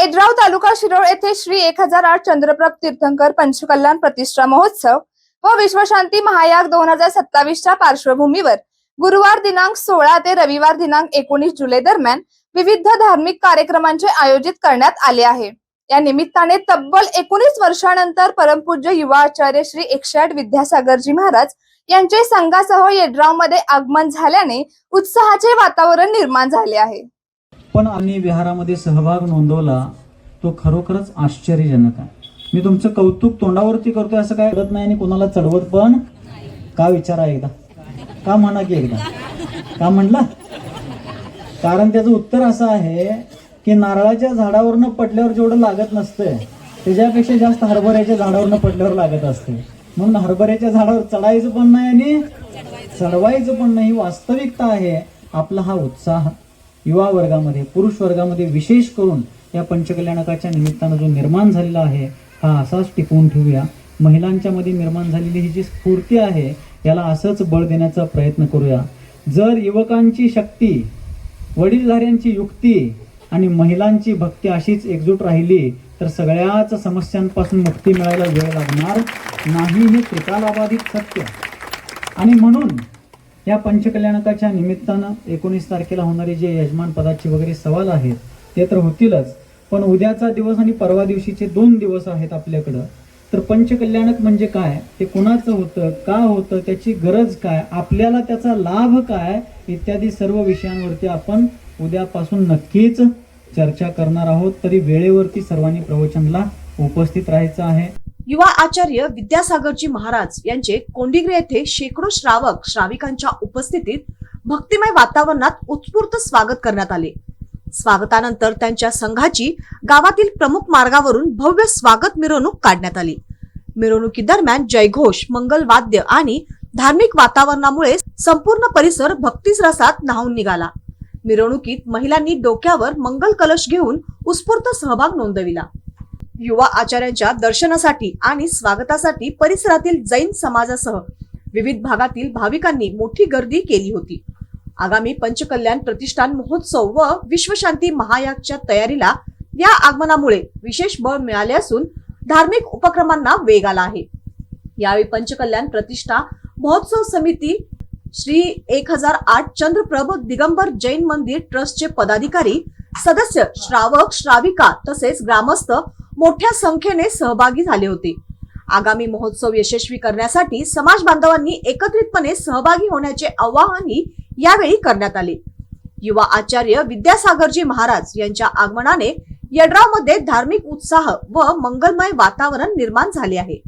एड्राव तालुका शिरोळ येथे श्री 1008 चंद्रप्रभ तीर्थंकर पंचकल्याण प्रतिष्ठा महोत्सव व विश्वशांती महायाग 2027 च्या पार्श्वभूमीवर गुरुवार दिनांक 16 ते रविवार दिनांक 19 जुलै दरम्यान विविध धार्मिक कार्यक्रमांचे आयोजित करण्यात आले आहे। या निमित्ताने तब्बल 19 वर्षानंतर परमपूज्य युवा आचार्य श्री 108 विद्यासागरजी महाराज यांचे संघासह येड्राव मध्ये आगमन झाल्याने उत्साहाचे वातावरण निर्माण झाले आहे। पण आम्ही विहारामध्ये सहभाग नोंदवला तो खरोखरच आश्चर्यजनक आहे। मी तुमचं कौतुक तोंडावरती करतोय असं काय करत नाही आणि कोणाला चढवत पण का विचारा एकदा, का म्हणा की एकदा का म्हणला, कारण त्याचं उत्तर असं आहे की नारळाच्या झाडावरनं पडल्यावर जेवढं लागत नसतंय त्याच्यापेक्षा जास्त हरभऱ्याच्या झाडावरनं पडल्यावर लागत असते। म्हणून हरभऱ्याच्या झाडावर चढायचं पण नाही आणि चढवायचं पण नाही, वास्तविकता आहे। आपला हा उत्साह युवा वर्गामध्ये, पुरुष वर्गामध्ये विशेष करून या पंचकल्याणकाच्या निमित्तानं जो निर्माण झालेला आहे हा असाच टिकवून ठेवूया। महिलांच्या मध्ये निर्माण झालेली ही जी स्फूर्ती आहे याला असंच बळ देण्याचा प्रयत्न करूया। जर युवकांची शक्ती, वडीलधाऱ्यांची युक्ती आणि महिलांची भक्ती अशीच एकजूट राहिली तर सगळ्याच समस्यांपासून मुक्ती मिळायला वेळ लागणार नाही, हे त्रिकालाबाधित सत्य। आणि म्हणून या पंचकल्याणकाच्या निमित्तानं 19 तारखेला होणारे जे यजमान पदाचे वगैरे सवाल आहेत ते तर होतीलच, पण उद्याचा दिवस आणि परवा दिवशीचे 2 दिवस आहेत आपल्याकडं। तर पंचकल्याणक म्हणजे काय, ते कुणाचं होतं, का होतं, त्याची गरज काय, आपल्याला त्याचा लाभ काय, इत्यादी सर्व विषयांवरती आपण उद्यापासून नक्कीच चर्चा करणार आहोत। तरी वेळेवरती सर्वांनी प्रवचनला उपस्थित राहायचं आहे। युवा आचार्य विद्यासागरजी महाराज यांचे कोंडिग्रे येथे शेकडो श्रावक श्राविकांच्या उपस्थितीत भक्तिमय वातावरणात उत्स्फूर्त स्वागत करण्यात आले। स्वागतानंतर त्यांच्या संघाची गावातील प्रमुख मार्गावरून भव्य स्वागत मिरवणूक काढण्यात आली। मिरवणुकीदरम्यान जयघोष, मंगल वाद्य आणि धार्मिक वातावरणामुळे संपूर्ण परिसर भक्तिस रसात न्हाऊन निघाला। मिरवणुकीत महिलांनी डोक्यावर मंगल कलश घेऊन उत्स्फूर्त सहभाग नोंदविला। युवा आचार्यांच्या दर्शनासाठी आणि स्वागतासाठी परिसरातील जैन समाजासह विविध भागातील भाविकांनी मोठी गर्दी केली होती। आगामी पंचकल्याण प्रतिष्ठान महोत्सव व विश्वशांती महायागच्या तयारीला या आगमनामुळे विशेष बळ मिळाले असून धार्मिक उपक्रमांना वेग आला आहे। यावेळी पंचकल्याण प्रतिष्ठा महोत्सव समिती श्री 1008 चंद्रप्रभ दिगंबर जैन मंदिर ट्रस्टचे पदाधिकारी, सदस्य, श्रावक, श्राविका तसेच ग्रामस्थ मोठ्या संख्येने सहभागी झाले होते। आगामी महोत्सव यशस्वी करण्यासाठी समाज बांधवांनी एकत्रितपणे सहभागी होण्याचे आवाहनही यावेळी करण्यात आले। युवा आचार्य विद्यासागरजी महाराज यांच्या आगमनाने येड्राव मध्ये धार्मिक उत्साह व मंगलमय वातावरण निर्माण झाले आहे।